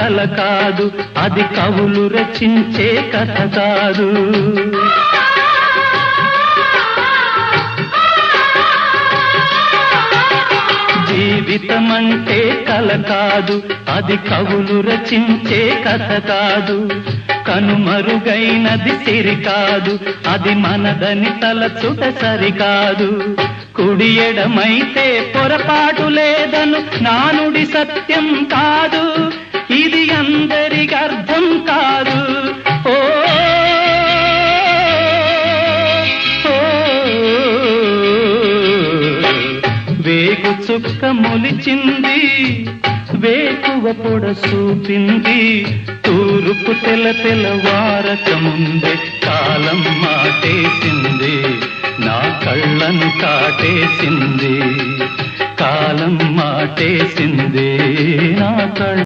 కల కాదు, అది కవులు రచించే కథ కాదు. జీవితమంటే కల కాదు, అది కవులు రచించే కథ కాదు. కనుమరుగైనది సిరి కాదు, అది మనదని తలచుట సరికాదు. కుడి ఎడమైతే పొరపాటు లేదను నానుడి సత్యం కాదు, ఇది అందరికి అర్థం కాదు. ఓ వేగు చుక్క మొలిచింది, వేకువ పొడ చూపింది, తూరుపు తెల్లవారక ముందే కాలం మాటేసింది, నా కళ్ళను కాటేసింది. కాలం మాటేసింది, నా కళ్ళ